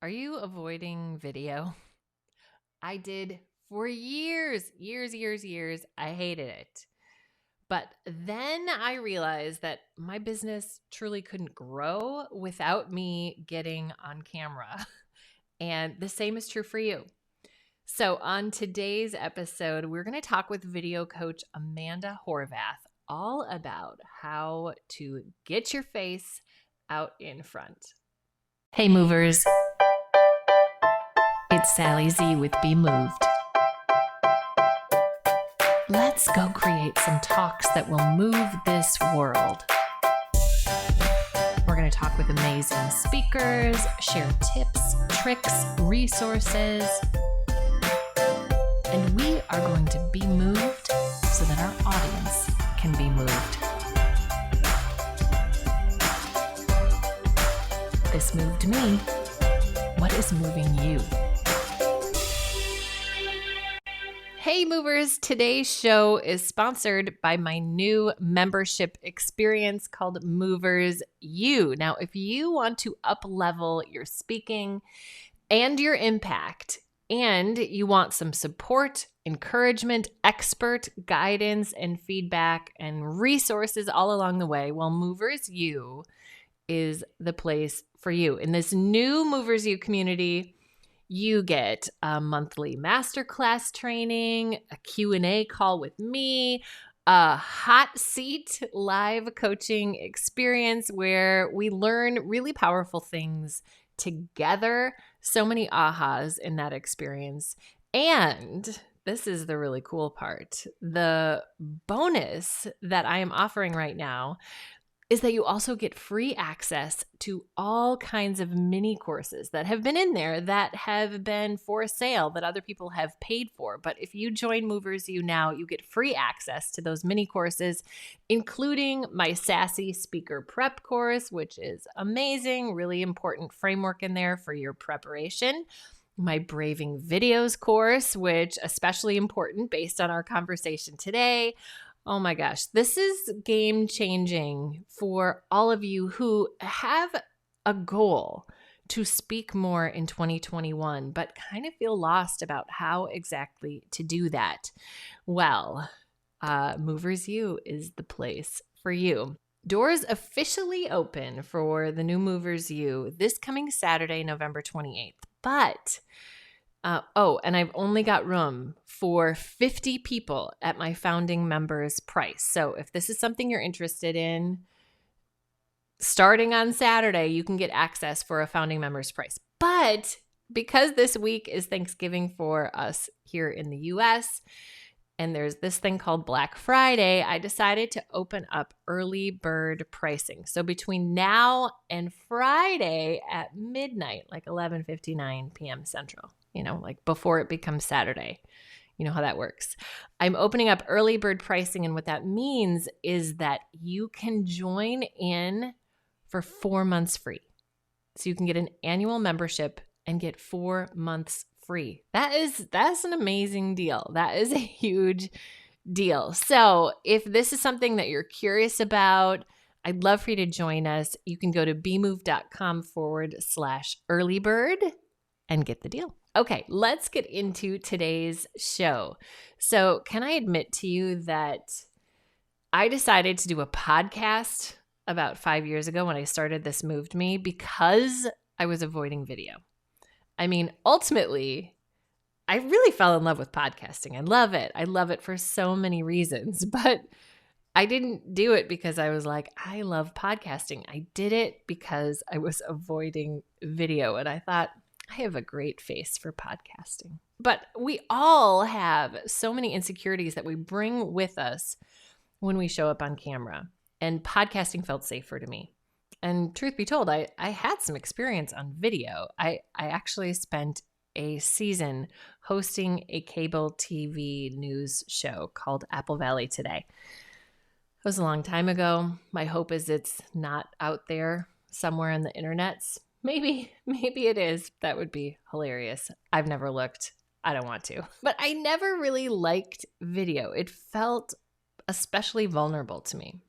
Are you avoiding video? I did for years. I hated it. But then I realized that my business truly couldn't grow without me getting on camera. And the same is true for you. So, on today's episode, we're going to talk with video coach Amanda Horvath all about how to get your face out in front. Hey, movers. It's Sally Z with Be Moved. Let's go create some talks that will move this world. We're going to talk with amazing speakers, share tips, tricks, resources, and we are going to be moved so that our audience can be moved. This moved me. What is moving you? Hey movers, today's show is sponsored by my new membership experience called Movers U. Now, if you want to up-level your speaking and your impact, and you want some support, encouragement, expert guidance, and feedback and resources all along the way, well, Movers U is the place for you. In this new Movers U community, you get a monthly masterclass training, a Q&A call with me, a hot seat live coaching experience where we learn really powerful things together. So many ahas in that experience. And this is the really cool part. The bonus that I am offering right now is that you also get free access to all kinds of mini courses that have been in there that have been for sale that other people have paid for. But if you join Movers U now, you get free access to those mini courses, including my Sassy Speaker Prep course, which is amazing, really important framework in there for your preparation. My Braving Videos course, which especially important based on our conversation today. Oh my gosh, this is game changing for all of you who have a goal to speak more in 2021, but kind of feel lost about how exactly to do that. Well, Movers U is the place for you. Doors officially open for the new Movers U this coming Saturday, November 28th. But and I've only got room for 50 people at my founding members price. So if this is something you're interested in, starting on Saturday, you can get access for a founding members price. But because this week is Thanksgiving for us here in the US, and there's this thing called Black Friday, I decided to open up early bird pricing. So between now and Friday at midnight, like 11:59 p.m. Central, like before it becomes Saturday. You know how that works. I'm opening up early bird pricing, and what that means is that you can join in for 4 months free. So you can get an annual membership and get 4 months free. That's an amazing deal. That is a huge deal. So if this is something that you're curious about, I'd love for you to join us. You can go to bemoved.com/earlybird and get the deal. Okay, let's get into today's show. So can I admit to you that I decided to do a podcast about 5 years ago when I started This Moved Me because I was avoiding video. I mean, ultimately, I really fell in love with podcasting. I love it. I love it for so many reasons, but I didn't do it because I was like, I love podcasting. I did it because I was avoiding video, and I thought, I have a great face for podcasting. But we all have so many insecurities that we bring with us when we show up on camera, and podcasting felt safer to me. And truth be told, I had some experience on video. I actually spent a season hosting a cable TV news show called Apple Valley Today. It was a long time ago. My hope is it's not out there somewhere in the internets. Maybe it is. That would be hilarious. I've never looked. I don't want to. But I never really liked video. It felt especially vulnerable to me.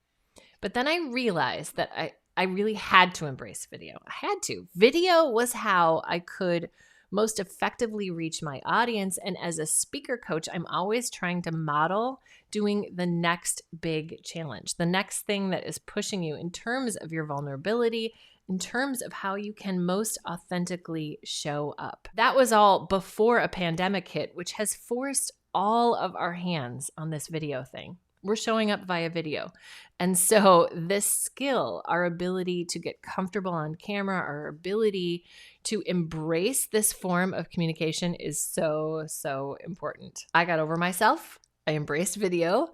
But then I realized that I really had to embrace video. I had to. Video was how I could most effectively reach my audience. And as a speaker coach, I'm always trying to model doing the next big challenge, the next thing that is pushing you in terms of your vulnerability, in terms of how you can most authentically show up. That was all before a pandemic hit, which has forced all of our hands on this video thing. We're showing up via video. And so this skill, our ability to get comfortable on camera, our ability to embrace this form of communication is so, so important. I got over myself. I embraced video.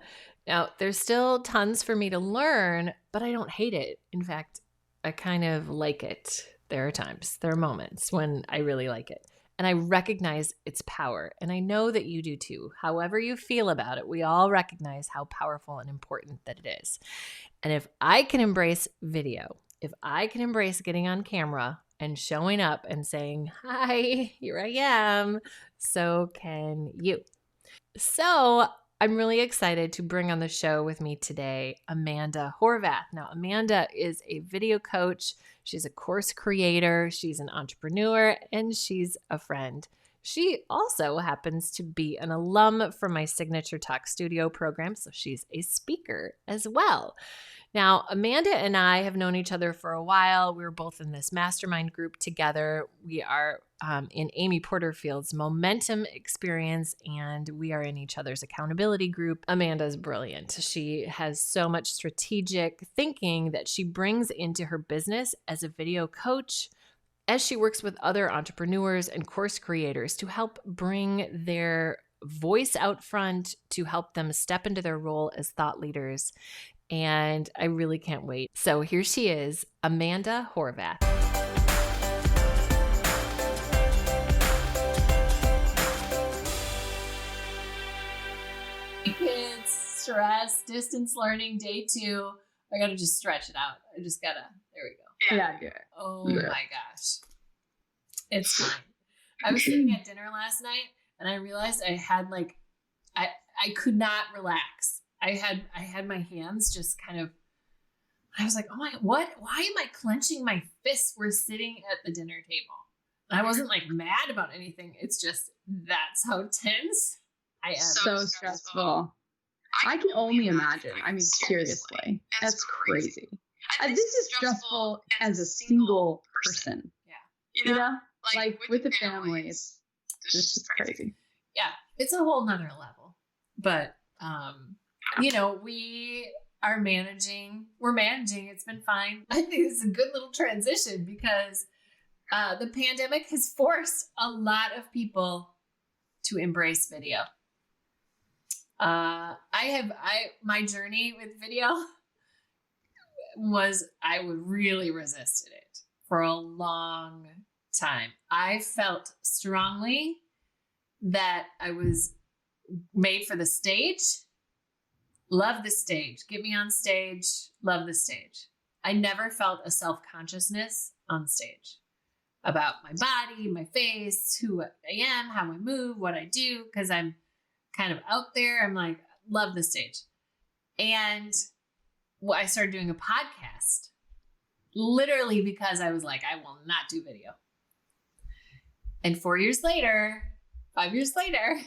Now, there's still tons for me to learn, but I don't hate it. In fact, I kind of like it. There are moments when I really like it. And I recognize its power. And I know that you do too. However you feel about it, we all recognize how powerful and important that it is. And if I can embrace video, if I can embrace getting on camera and showing up and saying, hi, here I am, so can you. So I'm really excited to bring on the show with me today, Amanda Horvath. Now, Amanda is a video coach. She's a course creator. She's an entrepreneur, and she's a friend. She also happens to be an alum from my Signature Talk Studio program, so she's a speaker as well. Now, Amanda and I have known each other for a while. We were both in this mastermind group together. We are in Amy Porterfield's momentum experience, and we are in each other's accountability group. Amanda's brilliant. She has so much strategic thinking that she brings into her business as a video coach, as she works with other entrepreneurs and course creators to help bring their voice out front, to help them step into their role as thought leaders. And I really can't wait. So here she is, Amanda Horvath. Kids, stress, distance learning, day 2. I gotta just stretch it out. There we go. Yeah. Oh my gosh. It's fine. I was sitting at dinner last night and I realized I had I could not relax. I had my hands just kind of, I was like, oh my, what? Why am I clenching my fists? We're sitting at the dinner table. I wasn't mad about anything. It's just, that's how tense I am. So stressful. I can only imagine. I mean, seriously, that's crazy. This is stressful as a single person. Yeah. You know, with the family, it's just crazy. Yeah. It's a whole nother level, but, we are managing. We're managing. It's been fine. I think it's a good little transition because the pandemic has forced a lot of people to embrace video. My journey with video was, I really resisted it for a long time. I felt strongly that I was made for the stage. Love the stage. Get me on stage. Love the stage. I never felt a self-consciousness on stage about my body, my face, who I am, how I move, what I do, because I'm kind of out there. I'm like, love the stage. And I started doing a podcast literally because I was like, I will not do video. And 5 years later,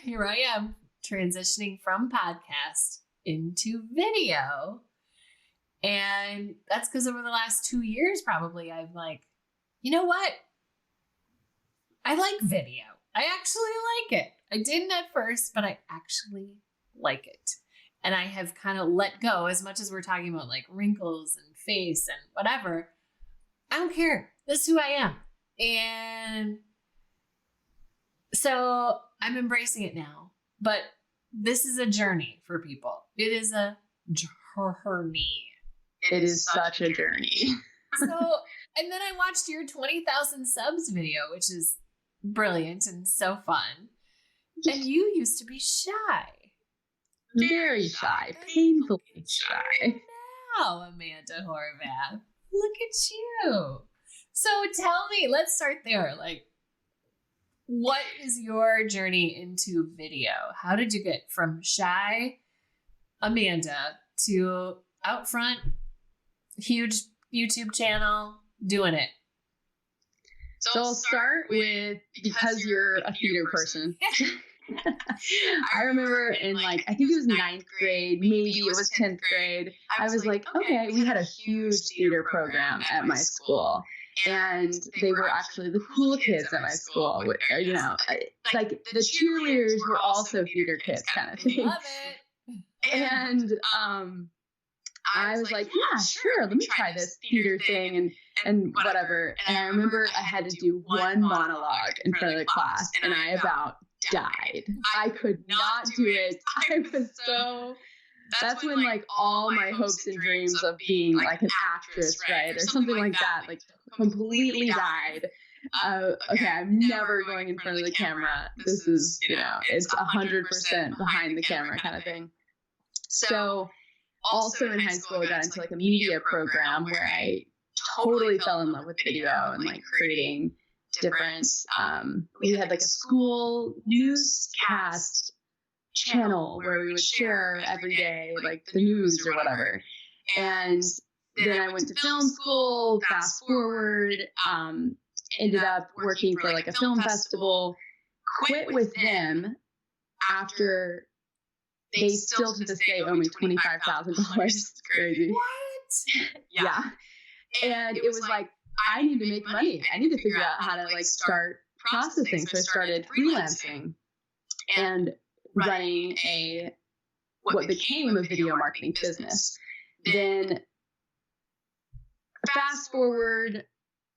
here I am transitioning from podcast into video. And that's because over the last 2 years, probably, I'm like, you know what? I like video. I actually like it. I didn't at first, but I actually like it. And I have kind of let go, as much as we're talking about wrinkles and face and whatever. I don't care. This is who I am. And so I'm embracing it now. But this is a journey for people. It is a journey. It is such a journey. So, and then I watched your 20,000 subs video, which is brilliant and so fun. And you used to be shy. Very shy. Painfully shy. Now, Amanda Horvath, look at you. So tell me, let's start there. What is your journey into video? How did you get from shy Amanda to out front, huge YouTube channel, doing it? So I'll start with, because you're a theater person. I remember in like, I think it was 9th grade, maybe it was 10th grade. I was like, okay, we had a huge theater program at my school. And they were actually the cool kids at my school. You know, like the cheerleaders were also theater kids kind of thing. Love it. And I was like, yeah, sure, let me try this theater thing and whatever. And I remember I had to do one monologue in front of the class, and I about died. I could not do it. I was so... That's when like all my hopes and dreams of being like an actress, right, or something like that, like completely died. Okay, I'm never going in front of the camera. This is, you know, it's 100% behind the camera kind of thing. So also in high school, I got into like a media program where I totally fell in love with video and like creating different, we had like a school newscast channel where we would share every day, like the news or whatever. And then I went to film school, fast forward, ended up working for like a film festival, quit with them after they still to this day owe me $25,000. It's crazy. What? Yeah. And it was like, I need to make money. I need to figure out how to like start processing. So I started freelancing and running what became a video marketing business. Then fast forward,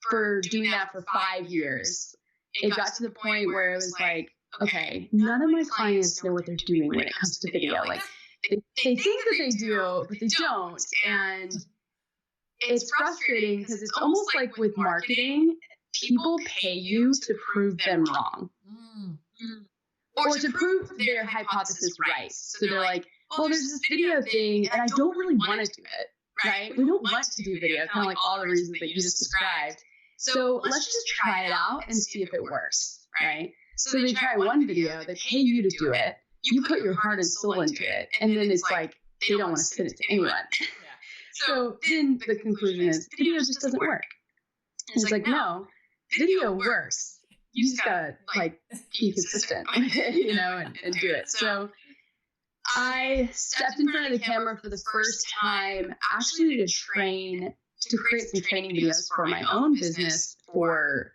for doing that for 5 years, it got to the point where it was like, okay, none of my clients know what they're doing when it comes to video. Like they think that they do, but they don't. And it's frustrating because it's almost like with marketing, people pay you to prove them wrong. Or to prove their hypothesis right. So they're like, well, there's this video thing, and I don't really want to do it, right? We don't want to do video, kind of like all the reasons that you just described. So let's just try it out and see if it works, right? So they try one video, they pay you to do it, you put your heart and soul into it, and then it's like, they don't want to send it to anyone. So then the conclusion is, video just doesn't work. And it's like, no, video works. You just gotta like be consistent with it, you know, and do it. So I stepped in front of the camera for the first time, actually to create some training videos for my own business for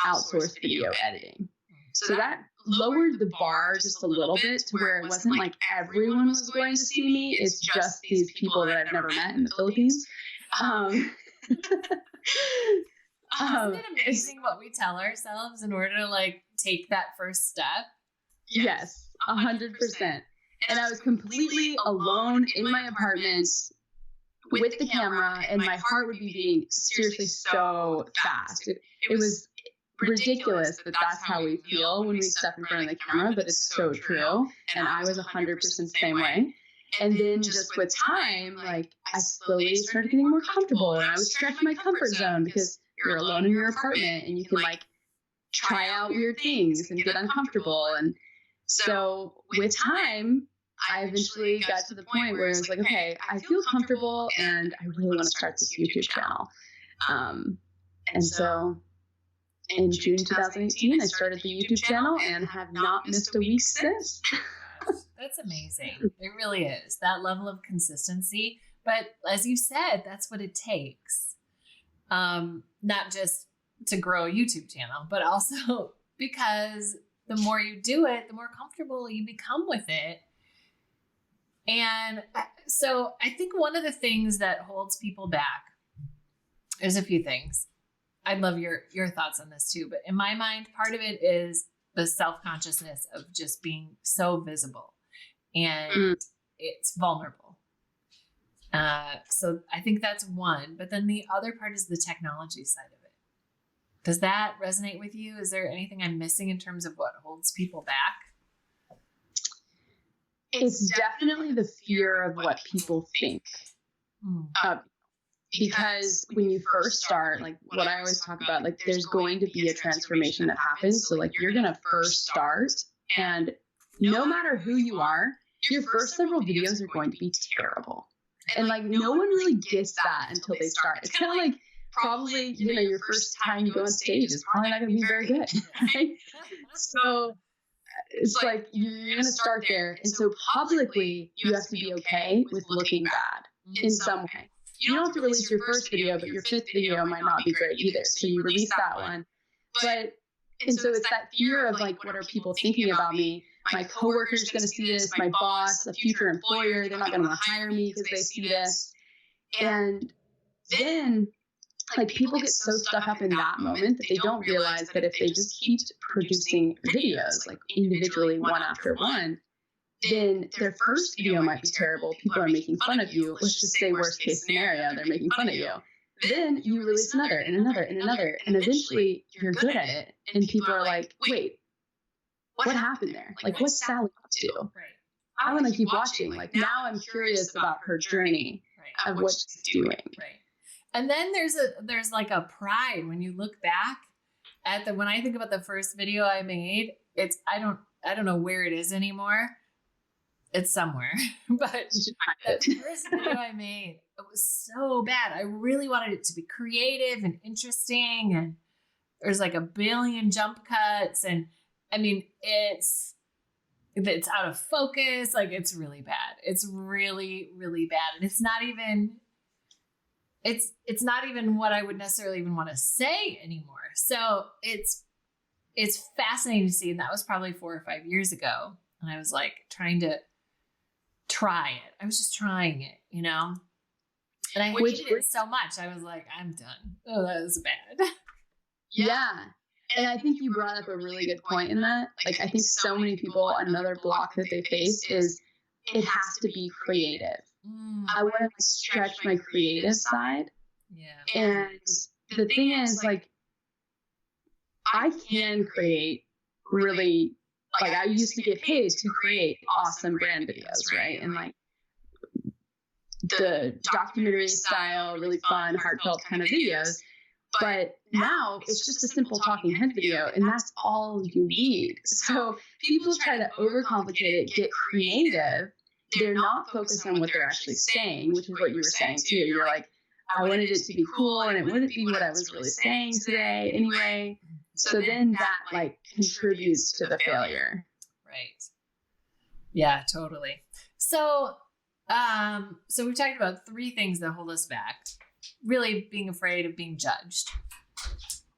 outsourced video editing. So that lowered the bar just a little bit to where it wasn't like everyone was going to see me. It's just these people that I've never met in the Philippines. Isn't it amazing what we tell ourselves in order to like take that first step? Yes, 100%. And I was completely alone in my apartment with the camera, and my heart would be beating seriously so fast. It was ridiculous that that's how we feel when we step in front of the camera, but it's so true. And I was 100% the same way. And then just with time, like I slowly started getting more comfortable, and I would stretch my comfort zone because you're alone in your apartment and you can like try out weird things and get uncomfortable. And so with time, I eventually got to the point where it was like, okay, I feel comfortable and I really want to start this YouTube channel. And so in June 2018, I started the YouTube channel and have not missed a week since. That's amazing. It really is. That level of consistency. But as you said, that's what it takes. Not just to grow a YouTube channel, but also because the more you do it, the more comfortable you become with it. And so I think one of the things that holds people back is a few things. I'd love your thoughts on this too. But in my mind, part of it is the self-consciousness of just being so visible and it's vulnerable. So I think that's one. But then the other part is the technology side of it. Does that resonate with you? Is there anything I'm missing in terms of what holds people back? It's definitely the fear of what people think. Because when you first start, like what I always talk about, like there's going to be a transformation that happens. So like you're going to first start, and no matter who you are, your first several videos are going to be terrible. And like, no one really gets that until they start. It's kind of like, probably, your first time you go on stage is probably not going to be very good, right? So it's like, you're going to start there. And so publicly, you have to be okay with looking bad in some way. You don't have to release your first video, but your fifth video might not be great either. So you release that one. And so it's that fear of like, what are people thinking about me? My coworker's going to see this, my boss, a future employer, they're not going to want to hire me because they see this. And then like, people get so stuck up in that moment that they don't realize that if they just keep producing videos, like individually, one after one, then their first video might be terrible. People are making fun of you. Let's just say worst case scenario, they're making fun of you. Then you release another and another and another, and eventually you're good at it. And people are like, wait, what happened there? Like, what's Sally up to? I want to keep watching. Like, now I'm curious about her journey of what she's doing. Right. And then there's like a pride when you look back at when I think about the first video I made, I don't know where it is anymore. It's somewhere, but that first video I made, it was so bad. I really wanted it to be creative and interesting. And there's like a billion jump cuts. And I mean, it's out of focus. Like, it's really bad. It's really, really bad. And it's not even what I would necessarily even want to say anymore. So it's fascinating to see. And that was probably 4 or 5 years ago. And I was like trying to try it. I was just trying it, And I hated it so much. I was like, I'm done. Oh, that was bad. Yeah. And I think you brought up a really good point in that. Like, I think so many people, another block that they face is it has to be creative. I want to stretch my creative side. Yeah. And the thing is, like, I can create really, like, I used to get paid to create awesome brand videos, right? And like the documentary style, really fun, heartfelt kind of videos. But now it's just a simple talking head video, and that's all you need. So people try to overcomplicate it, get creative. They're not focused on what they're actually saying, which is what you were saying too. You're like, I wanted it to be cool, and it wouldn't be what I was really saying today anyway. So then that like contributes to the failure. Right. Yeah, totally. So we've talked about 3 things that hold us back. Really being afraid of being judged.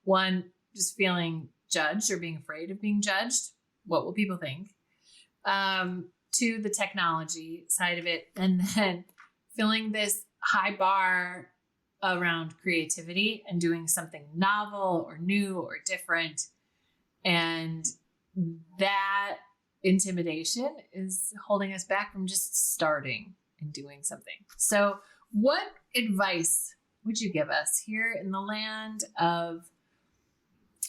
1, just feeling judged or being afraid of being judged. What will people think? 2, the technology side of it. And then feeling this high bar around creativity and doing something novel or new or different. And that intimidation is holding us back from just starting and doing something. So what advice would you give us here in the land of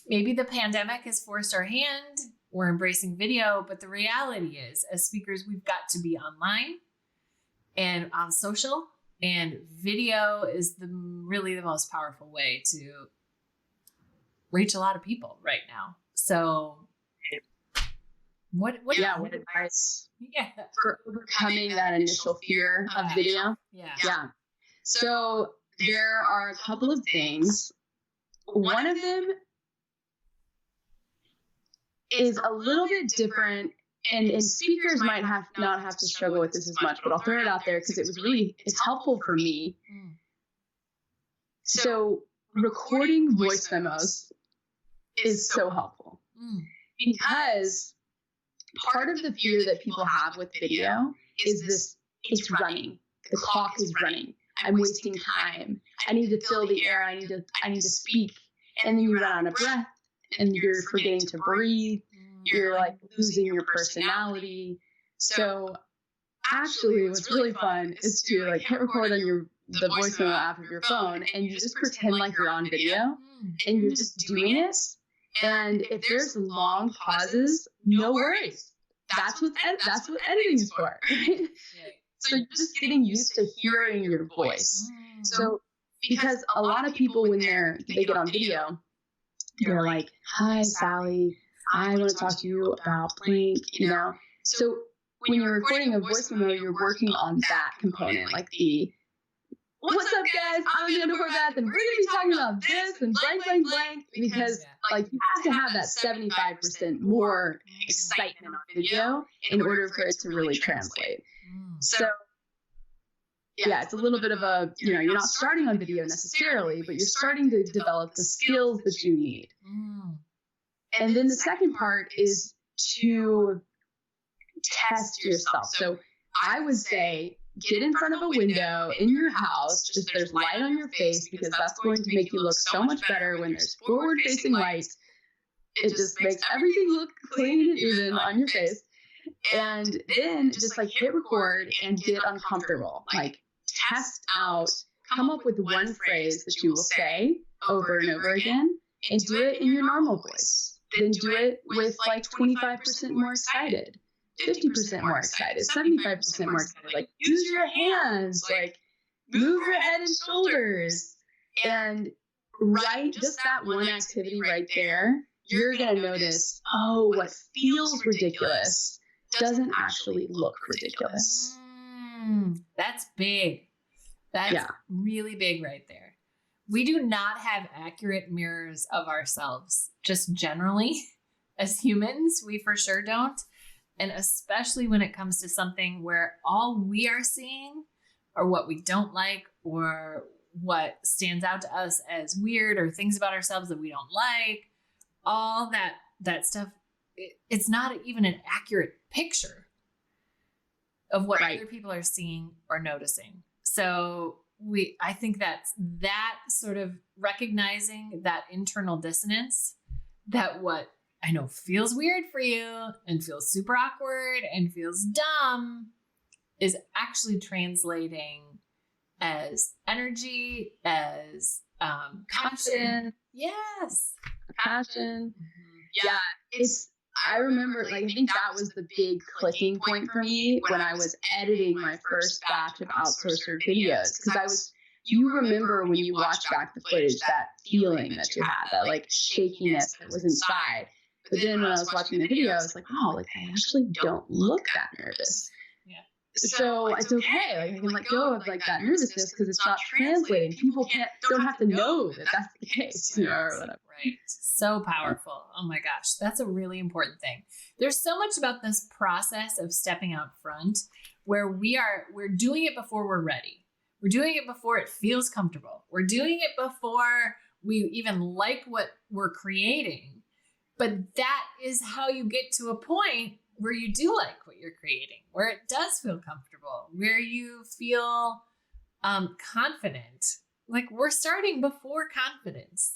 maybe the pandemic has forced our hand, we're embracing video, but the reality is, as speakers, we've got to be online and on social, and video is really the most powerful way to reach a lot of people right now. So what advice for overcoming that initial fear of video? Yeah. So there are a couple of things. One of them is a little bit different, and speakers might not have to struggle with this as much, but I'll throw it out there because it's helpful for me. So recording voice memos is so helpful because part of the fear that people have with video is it's running. The clock is running. I'm wasting time. I need to fill the air. I need to speak. And then you run out of breath and you're forgetting to breathe. You're like losing your personality. So actually what's really fun is to like hit record on the voice memo app of your phone, and you just pretend like you're on video and you're just doing it. And if there's long pauses, no worries. That's what editing is for. Right? So you're just getting used to hearing your voice. So because a lot of people, when they get on video, they're like, "Hi, Sally, I want to talk to you about blank," So when you're recording a voice memo, you're working on that component, like the what's up, guys? I'm Amanda Horvath, and we're going to be talking about this and blank, blank, blank, because like you have to have that 75% more excitement on video in order for it to really translate. So yeah, it's a little bit of a, you know, you're not starting on video necessarily, but you're starting to develop the skills that you need. And then the second part is to test yourself. So I would say, get in front of a window in your house, just there's light on your face, because that's going to make you look so much better when there's forward facing light. It just makes everything look clean and even on your face. And then just like hit record and get uncomfortable. Like test out, come up with one phrase that you will say over and over again, and do it in your normal voice. Then do it with like 25% more excited, 50% more excited, 75% more excited. Like use your hands, like move your head and shoulders, and just that one activity right there, you're going to notice, oh, what feels ridiculous doesn't actually look ridiculous. That's big. That's really big right there. We do not have accurate mirrors of ourselves, just generally as humans. We for sure don't. And especially when it comes to something where all we are seeing are what we don't like, or what stands out to us as weird, or things about ourselves that we don't like, all that stuff. It's not even an accurate picture of what other people are seeing or noticing. So I think that sort of recognizing that internal dissonance, that what I know feels weird for you and feels super awkward and feels dumb, is actually translating as energy, as passion. Yes. Passion. Yeah. I remember, like, I think that was the big clicking point for me when I was editing my first batch of outsourcer videos. Because you remember when you watch back the footage, that feeling that you had, that like shakiness that was inside. But then when I was watching the video, I was like, oh, like I actually don't look that nervous. So it's okay. Like I can let go of like that nervousness because it's not translating. People don't have to know that that's the case, you know, or whatever. Right. So powerful. Oh my gosh. That's a really important thing. There's so much about this process of stepping out front where we're doing it before we're ready. We're doing it before it feels comfortable. We're doing it before we even like what we're creating. But that is how you get to a point where you do like what you're creating, where it does feel comfortable, where you feel confident. Like we're starting before confidence.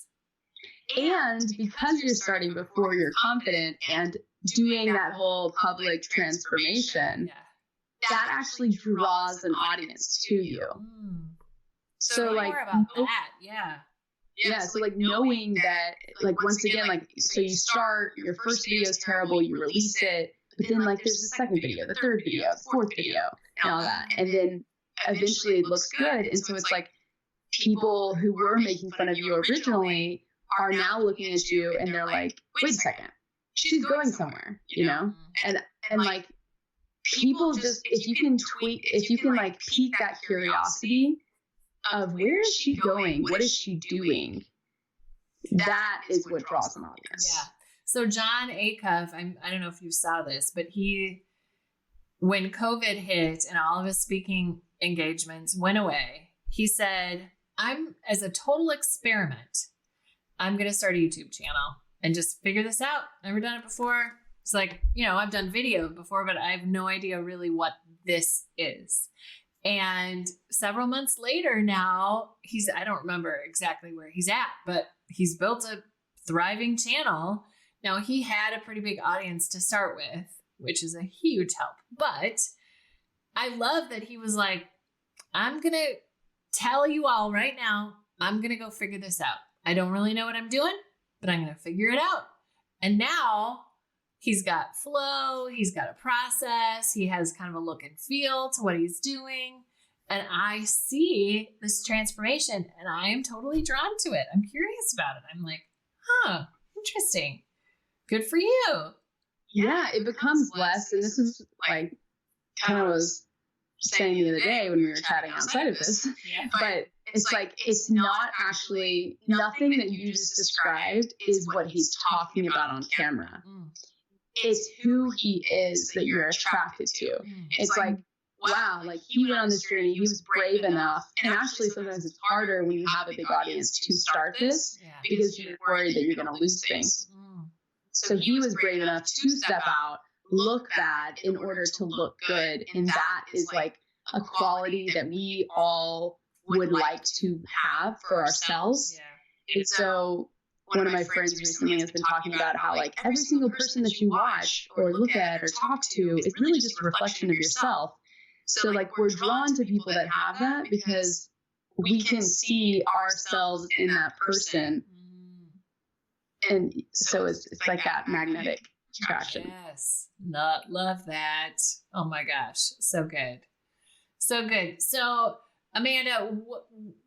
And because you're starting before you're confident and doing that whole public transformation, that actually draws an audience to you. So like more about that, yeah, so like knowing that, like once again, like so you start, your first video is terrible, you release it, but then like there's the second video, the third video, the fourth video, and all that, and then eventually it looks good, and so it's like people who were making fun of you originally are now looking at you and they're like, wait a second, she's going somewhere, you know, and like people just, if you can like pique that curiosity of where is she going, what is she doing, that is what draws an audience. Yeah. So John Acuff, I don't know if you saw this, but when COVID hit and all of his speaking engagements went away, he said, as a total experiment, I'm going to start a YouTube channel and just figure this out. Never done it before. It's like, you know, I've done video before, but I have no idea really what this is. And several months later now, I don't remember exactly where he's at, but he's built a thriving channel. Now, he had a pretty big audience to start with, which is a huge help. But I love that he was like, I'm going to tell you all right now, I'm going to go figure this out. I don't really know what I'm doing, but I'm going to figure it out. And now he's got flow. He's got a process. He has kind of a look and feel to what he's doing. And I see this transformation and I am totally drawn to it. I'm curious about it. I'm like, interesting. Good for you. Yeah, it becomes less. And this is like kind of was saying the other day when we were chatting outside of this, but it's like, it's not actually, nothing that you just described is what he's talking about on camera. It's who he is that you're attracted to. It's like, wow, like he went on this journey, he was brave enough. And actually sometimes it's harder when you have a big audience to start this because you're worried that you're going to lose things. So he was brave enough to step out, look bad in order to look good. And that is like a quality that we all would like to have for ourselves. And so one of my friends recently has been talking about how like every single person that you watch or look at or talk to is really just a reflection of yourself. So like we're drawn to people that have that because we can see ourselves in that person. And so it's like that magnetic attraction. Yes. Love that. Oh my gosh. So good. So good. So Amanda,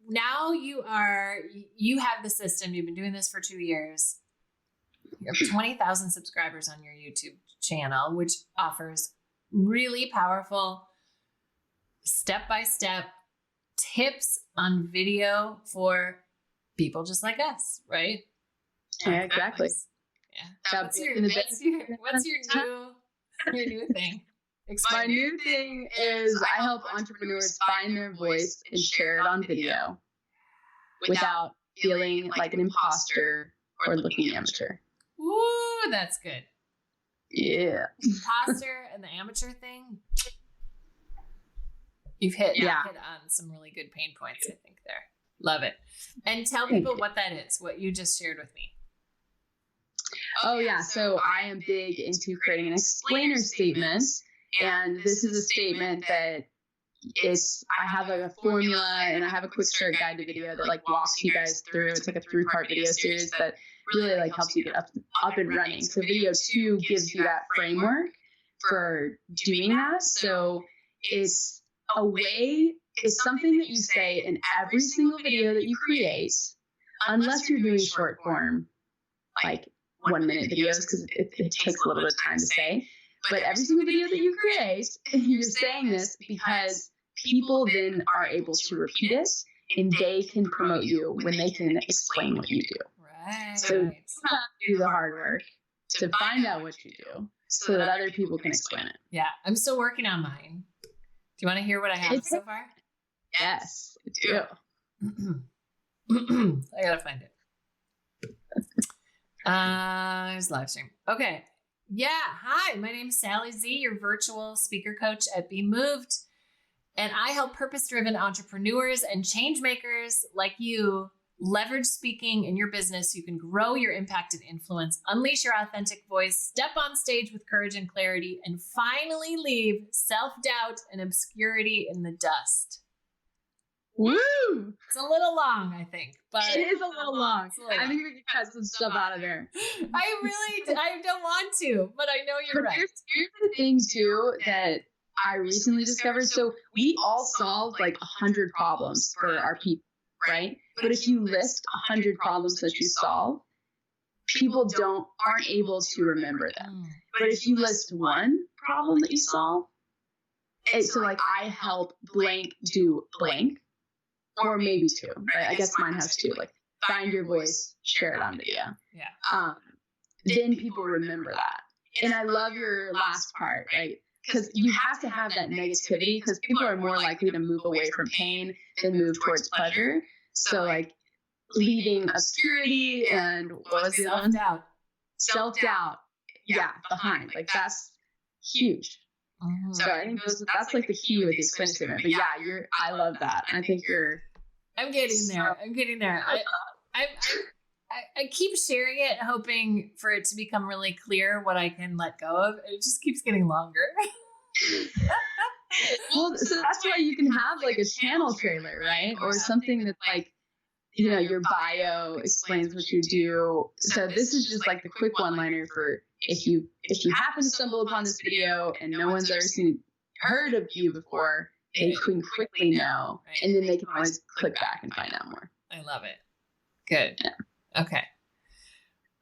now you have the system. You've been doing this for 2 years. You have 20,000 subscribers on your YouTube channel, which offers really powerful step-by-step tips on video for people just like us, right? Yeah, exactly. Yeah. What's your new thing? My new thing is I help entrepreneurs find their voice and share it on video without feeling like an imposter or looking amateur. Ooh, that's good. Yeah. Imposter and the amateur thing. You've hit on some really good pain points, I think, there. Love it. And tell people what that is, what you just shared with me. Oh, yeah. So I am big into creating an explainer statement. And this is a statement that I have like a formula and I have a quick start guide to video that like walks you guys through. It's like a 3-part video series that really like helps you get up and running. So video 2 gives you that framework for doing that. So it's a way, it's something that you say in every single video that you create, unless you're doing short form, like 1-minute videos, because it takes a little bit of time to say. But every single video that you create, you're saying this because people then are able to repeat it and they can promote you when they can explain what you do. Right. So you have to do the hard work to find out what you do so that other people can explain it. Yeah, I'm still working on mine. Do you want to hear what I have so far? Yes, I do. I gotta find it. There's live stream. Okay. Yeah. Hi, my name is Sally Z, your virtual speaker coach at Be Moved. And I help purpose-driven entrepreneurs and change makers like you leverage speaking in your business so you can grow your impact and influence, unleash your authentic voice, step on stage with courage and clarity, and finally leave self-doubt and obscurity in the dust. Woo! It's a little long, I think, but it is a little long. I think we can cut some stuff out of there. I don't want to, but I know you're right. Here's the thing too that I recently discovered. So we all solve like 100 problems for our people, right? But if you list 100 problems that you solve, people aren't able to remember them. But if you list one problem that you solve, so like I help blank do blank. Or maybe 2, right? I guess mine has 2, like find your voice, share it on video. Yeah. Then people remember that. And I love your last part, right? Because you have to have that negativity because people are more likely to move away from pain than move towards pleasure. So like leaving obscurity and what was the other one? Self-doubt. Self-doubt. Yeah, behind. Like that's huge. Mm-hmm. So I think that's like the key with the explainer statement. But yeah, I love that. I think I'm getting there. I'm getting there. I keep sharing it, hoping for it to become really clear what I can let go of. It just keeps getting longer. Well, so that's why you can have like a channel trailer, right? Or something that's like, your bio explains what you do. So this is just like the quick one-liner for if you happen to stumble upon this video and no one's ever heard of you before, they can quickly know, and then they can always click back and find out more. I love it. Good. Yeah. Okay.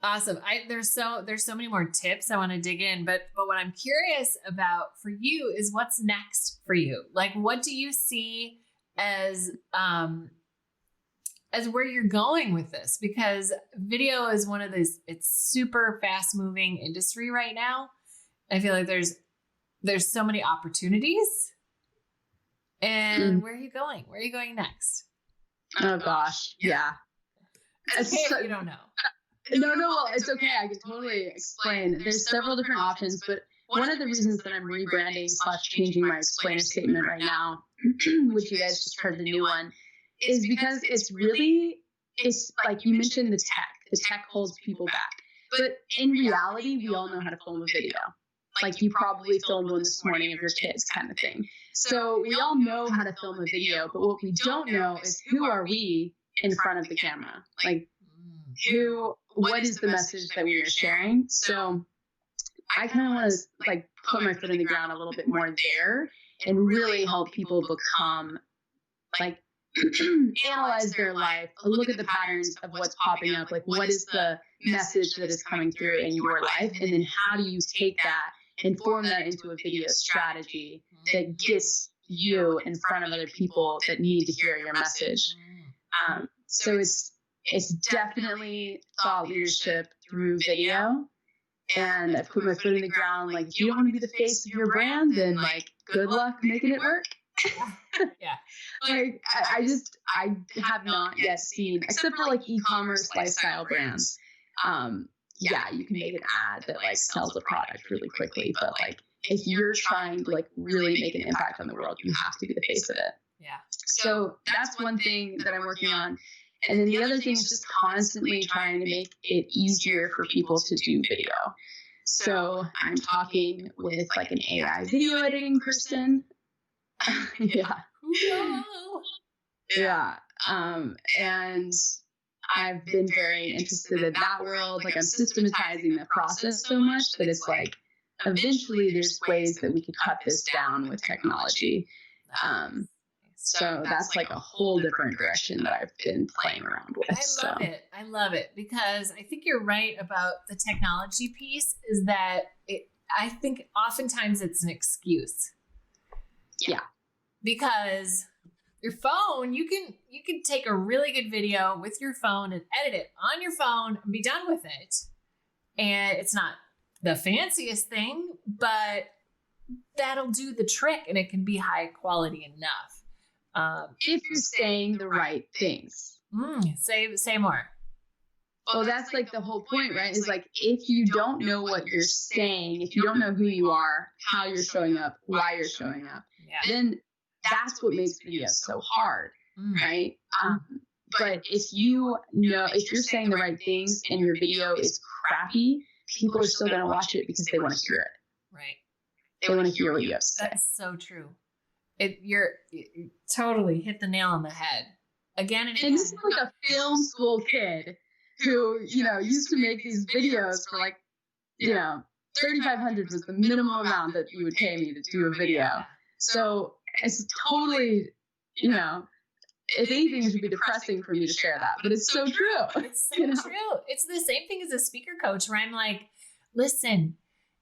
Awesome. There's so many more tips I want to dig in, but what I'm curious about for you is what's next for you. Like, what do you see as where you're going with this? Because video is one of those, it's super fast moving industry right now. I feel like there's so many opportunities. And where are you going? Where are you going next? Oh gosh. Yeah. It's okay if you don't know. No, well, it's okay. I can totally explain. There's several different options, but one of the reasons that I'm rebranding / changing my explainer statement right now, which you guys just heard the new one, is because it's like you mentioned the tech. The tech holds people back. But in reality, we all know how to film a video. Like you probably filmed one this morning of your kids kind of thing. So we all know how to film a video, but what we don't know is who are we in front of the camera? Like what is the message that we are sharing? So I kind of want to like put my foot in the ground a little bit more there and really help people become like analyze their life, look at the patterns of what's popping up, like what is the message that is coming through in your life, and then how do you take that and form that into a video strategy that gets you in front of other people that need to hear your message. So it's definitely thought leadership through video. And I put my foot in the ground. Like, if you don't want to be the face of your brand, then like, good luck making it work. Yeah. Like, I have not yet seen, except for like e-commerce lifestyle brands. Yeah, you can make an ad that like sells a product really quickly. But like, if you're trying to like really make an impact on the world, you have to be the face of it. Yeah. So that's one thing that I'm working on. And then the other thing is just constantly trying to make it easier for people to do video. So I'm talking with like an AI video editing person. Yeah. Yeah. And I've been very interested in that world. Like I'm systematizing the process so much that it's like, eventually there's ways that we could cut this down with technology. So that's like a whole different direction that I've been playing around with. I love it because I think you're right about the technology piece is that I think oftentimes it's an excuse. Yeah. Because your phone, you can take a really good video with your phone and edit it on your phone and be done with it. And it's not the fanciest thing, but that'll do the trick and it can be high quality enough. If you're saying the right things. Say more. Well, that's like the whole point, right? Is like, if you don't know what you're saying, if you don't know who you are, how you're showing up, why you're showing up, then that's what makes videos so hard, right? But if if you're saying the right things and your video is crappy, people are still going to watch it because they want to hear it. Right. They want to hear what you have to say. That's so true. You totally hit the nail on the head again and again. And this is like a film school kid who, used to make these videos for like, $3,500 was the minimum amount that you would pay me to do a video. So it's totally, if anything, it should be depressing for me to share that, but it's so true. It's so true. It's the same thing as a speaker coach where I'm like, listen,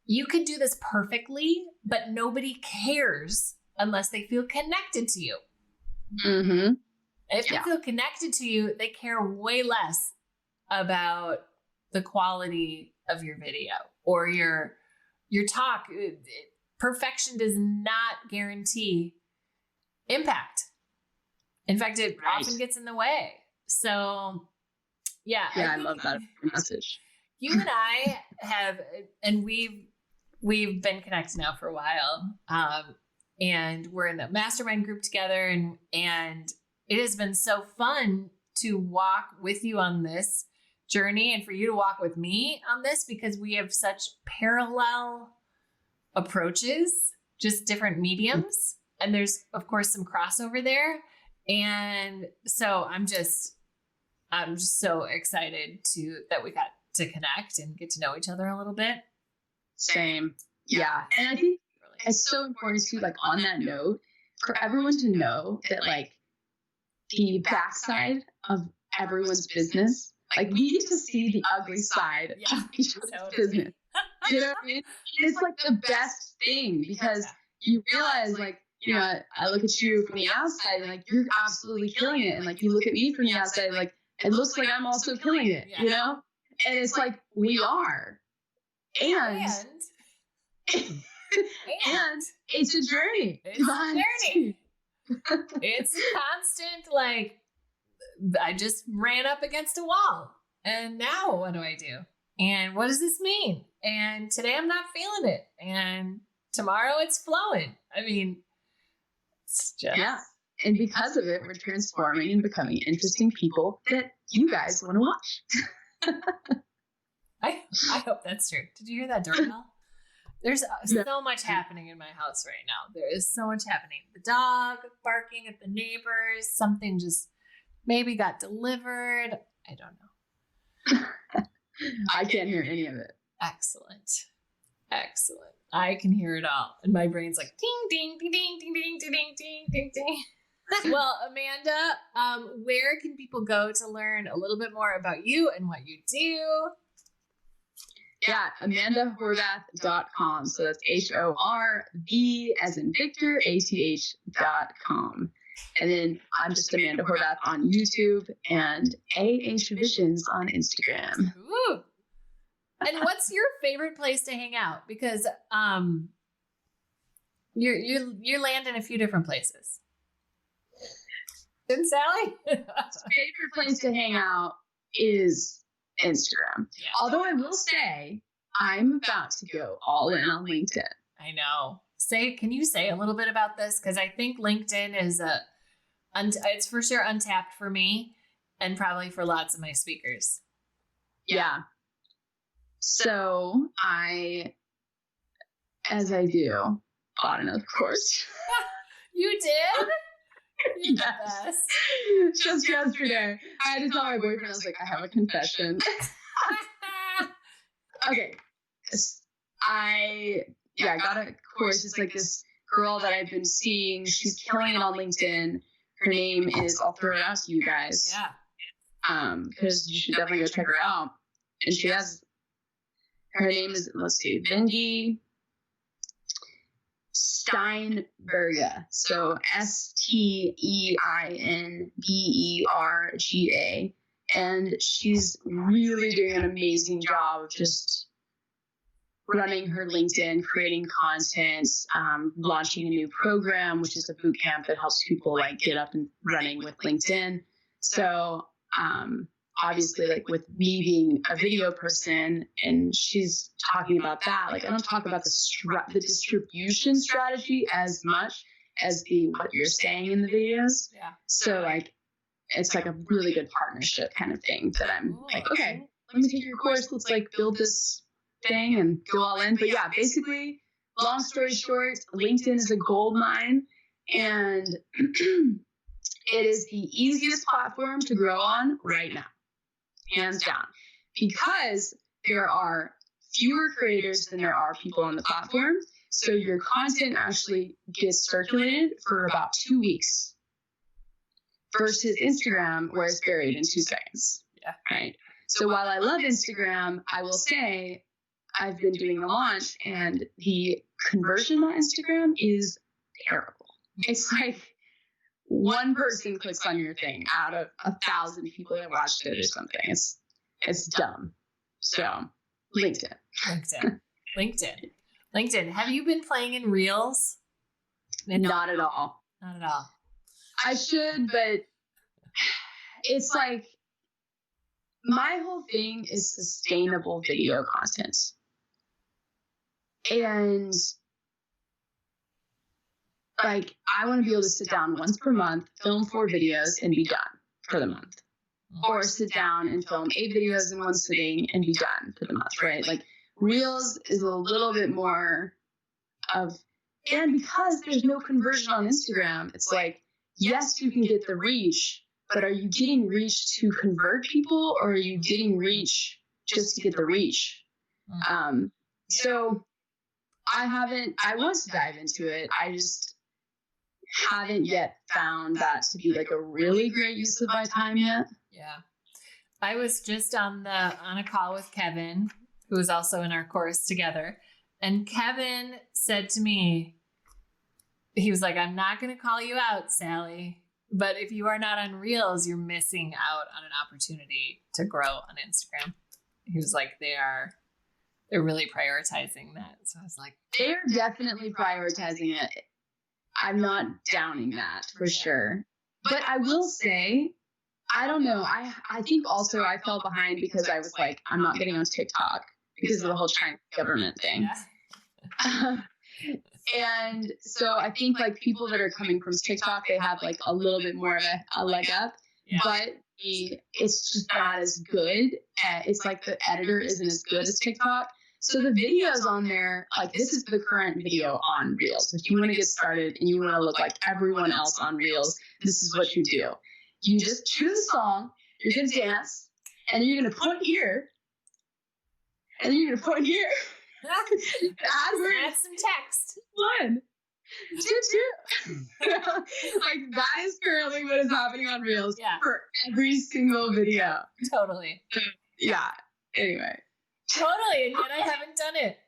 you could do this perfectly, but nobody cares unless they feel connected to you. Mm-hmm. If they feel connected to you, they care way less about the quality of your video or your talk. Perfection does not guarantee impact. In fact, it often gets in the way. So, yeah. Yeah, I love that message. You and I have, and we've been connected now for a while. And we're in the mastermind group together and it has been so fun to walk with you on this journey and for you to walk with me on this because we have such parallel approaches, just different mediums. And there's of course some crossover there. And so I'm just so excited that we got to connect and get to know each other a little bit. Same. Yeah. And I think it's so important to, like, on that note, for everyone to know that, like, the backside of everyone's business Like we get to see the ugly side of each other's business. You know what I mean? It's like the best thing because you realize like, you know, I look at you from the outside and like, you're absolutely killing it. And like, you look at me from the outside, like, it looks like I'm also killing it, you know? And it's like, we are. And it's a journey. It's a journey. It's constant, like, I just ran up against a wall. And now what do I do? And what does this mean? And today I'm not feeling it. And tomorrow it's flowing. I mean, it's just... Yeah. And because of it, we're transforming and becoming interesting people that you guys want to watch. I hope that's true. Did you hear that doorbell? There's so much happening in my house right now. There is so much happening. The dog barking at the neighbors. Something just maybe got delivered. I don't know. I can't hear any of it. Excellent. I can hear it all. And my brain's like, ding, ding, ding, ding, ding, ding, ding, ding, ding, ding. Well, Amanda, where can people go to learn a little bit more about you and what you do? Yeah, AmandaHorvath.com. So that's HORV as in Victor, ATH.com. And then I'm just Amanda Horvath on YouTube and AH Visions on Instagram. Ooh. And what's your favorite place to hang out? Because you land in a few different places. Didn't Sally? Favorite place to hang out is Instagram. Yeah. Although I will say I'm about to go all in on LinkedIn. I know. Can you say a little bit about this? Because I think LinkedIn is it's for sure untapped for me and probably for lots of my speakers. Yeah. So as I do, bought another course. You did? Yes. Just yesterday. I had to tell my boyfriend, I was like, I have a confession. Okay. I got a course. It's like this girl that I've been seeing. She's killing it on LinkedIn. Her name is, I'll throw it out to you guys. Yeah. Because you should definitely go check her out. And her name is, let's see, Vindy Steinberga. So Steinberga. And she's really doing an amazing job of just running her LinkedIn, creating content, launching a new program, which is a boot camp that helps people like get up and running with LinkedIn. So, obviously, like with me being a video person and she's talking about that, like I don't talk about the distribution strategy as much as what you're saying in the videos. Yeah. So like, it's like a really good partnership kind of thing that I'm like, okay, let me take your course. Let's like build this thing and go all in. But yeah, basically, long story short, LinkedIn is a gold mine and it is the easiest platform to grow on right now. Hands down, because there are fewer creators than there are people on the platform. So your content actually gets circulated for about 2 weeks versus Instagram, where it's buried in 2 seconds. Yeah. Right. So while I love Instagram, I will say I've been doing the launch and the conversion on Instagram is terrible. It's like one person clicks on your thing out of 1,000 people that watched it or something. It's dumb. So LinkedIn. Have you been playing in Reels? Not at all. Not at all. I should, but it's like my whole thing is sustainable video content. And like, I want to be able to sit down once per month, film 4 videos and be done for the month. Or sit down and film 8 videos in one sitting and be done for the month, right? Like Reels is a little bit more of, and because there's no conversion on Instagram, it's like, yes, you can get the reach, but are you getting reach to convert people or are you getting reach just to get the reach? So I want to dive into it. I just haven't yet found that to be like a really great use of my time yet. Yeah. I was just on a call with Kevin, who was also in our course together. And Kevin said to me, he was like, I'm not going to call you out, Sally, but if you are not on Reels, you're missing out on an opportunity to grow on Instagram. He was like, they're really prioritizing that. So I was like, they're definitely prioritizing it. I'm not downing that for sure. But I will say, I don't know. I think also I fell behind because I was like, I'm not getting on TikTok because of the whole Chinese government thing. Yeah. And so I think like people that are coming from TikTok, they have like a little bit more of a leg up, but it's just not as good. It's like the editor isn't as good as TikTok. So the videos on there, like this is the current video on Reels. If you want to get started and you want to look like everyone else on Reels, this is what you do. You just choose a song, you're going to dance, and then you're going to put here, and then you're going to put here. Add some text. 1, 2. Like that is currently what is happening on Reels for every single video. Totally. Yeah. Anyway. Totally. And yet I haven't done it.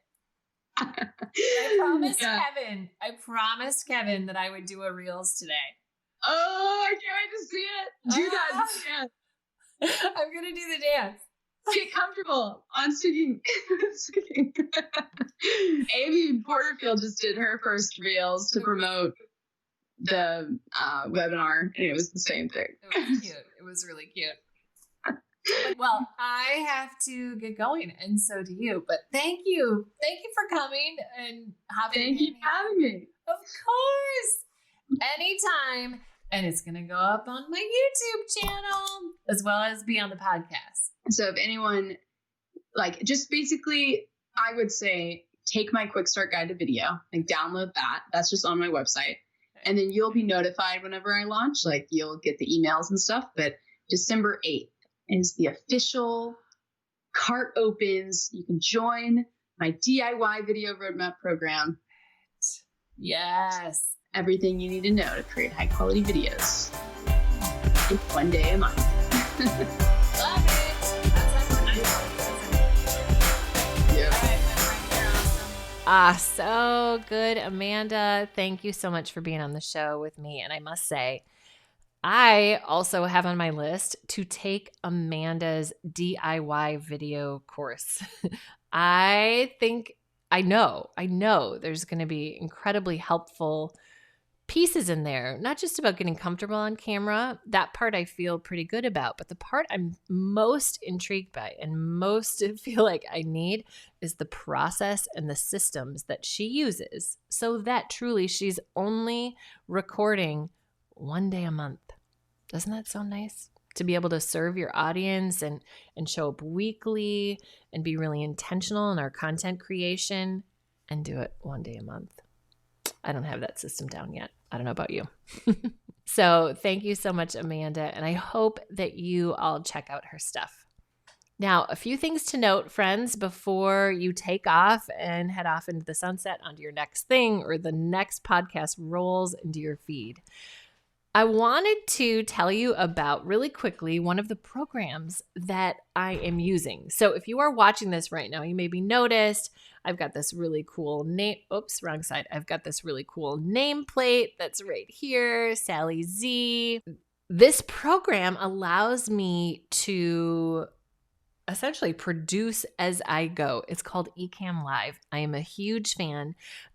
I promised Kevin that I would do a Reels today. Oh, I can't wait to see it. Do that. I'm going to do the dance. Get comfortable on singing. Amy Porterfield just did her first Reels to promote the webinar, and it was the same thing. It was cute. It was really cute. Well, I have to get going, and so do you. But thank you for coming and having me. Of course, anytime. And it's gonna go up on my YouTube channel as well as be on the podcast. So if anyone, like, just basically, I would say take my quick start guide to video, like download that. That's just on my website, and then you'll be notified whenever I launch. Like you'll get the emails and stuff. But December 8th. Is the official cart opens. You can join my DIY video roadmap program. Yes. Everything you need to know to create high quality videos in 1 day a month. Love it. That's so good, Amanda. Thank you so much for being on the show with me. And I must say, I also have on my list to take Amanda's DIY video course. I know there's going to be incredibly helpful pieces in there, not just about getting comfortable on camera. That part I feel pretty good about, but the part I'm most intrigued by and most feel like I need is the process and the systems that she uses so that truly she's only recording 1 day a month. Doesn't that sound nice? To be able to serve your audience and show up weekly and be really intentional in our content creation and do it 1 day a month. I don't have that system down yet. I don't know about you. So thank you so much, Amanda. And I hope that you all check out her stuff. Now, a few things to note, friends, before you take off and head off into the sunset onto your next thing or the next podcast rolls into your feed. I wanted to tell you about really quickly one of the programs that I am using. So if you are watching this right now, you maybe noticed I've got this really cool wrong side. I've got this really cool nameplate that's right here, Sally Z. This program allows me to essentially produce as I go. It's called Ecamm Live. I am a huge fan.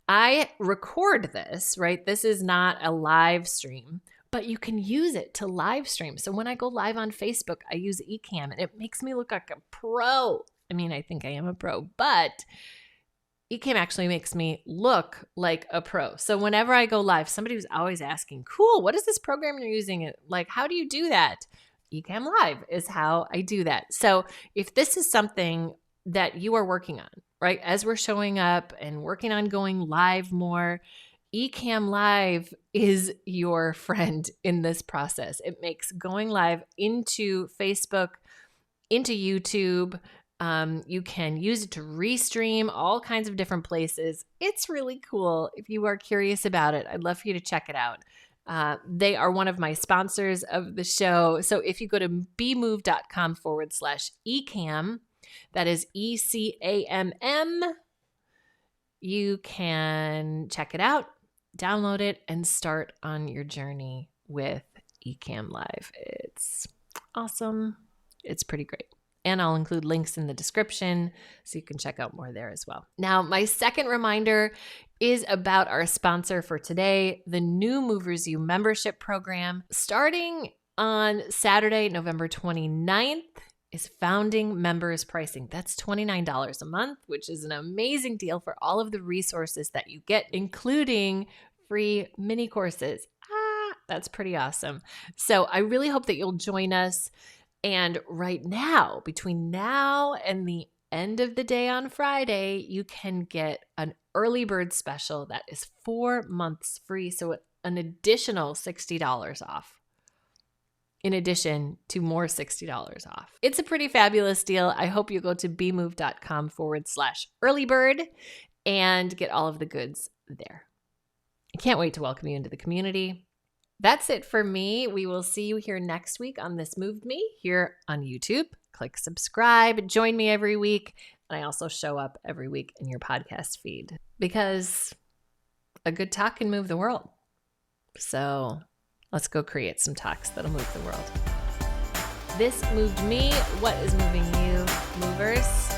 I record this, right? This is not a live stream, but you can use it to live stream. So when I go live on Facebook, I use Ecamm and it makes me look like a pro. I mean, I think I am a pro, but Ecamm actually makes me look like a pro. So whenever I go live, somebody was always asking, cool, what is this program you're using? Like, how do you do that? Ecamm Live is how I do that. So if this is something that you are working on, right, as we're showing up and working on going live more, Ecamm Live is your friend in this process. It makes going live into Facebook, into YouTube. You can use it to restream all kinds of different places. It's really cool. If you are curious about it, I'd love for you to check it out. They are one of my sponsors of the show. So if you go to bemove.com/eCam, that is ECAMM, you can check it out, download it, and start on your journey with eCam Live. It's awesome. It's pretty great. And I'll include links in the description so you can check out more there as well. Now, my second reminder is about our sponsor for today, the new Movers U membership program. Starting on Saturday, November 29th, is founding members pricing. That's $29 a month, which is an amazing deal for all of the resources that you get, including free mini courses. That's pretty awesome. So I really hope that you'll join us. And right now, between now and the end of the day on Friday, you can get an early bird special that is 4 months free. So an additional $60 off, in addition to more $60 off. It's a pretty fabulous deal. I hope you go to bemove.com/earlybird and get all of the goods there. I can't wait to welcome you into the community. That's it for me. We will see you here next week on This Moved Me here on YouTube. Click subscribe. Join me every week. And I also show up every week in your podcast feed because a good talk can move the world. So let's go create some talks that'll move the world. This moved me. What is moving you, movers?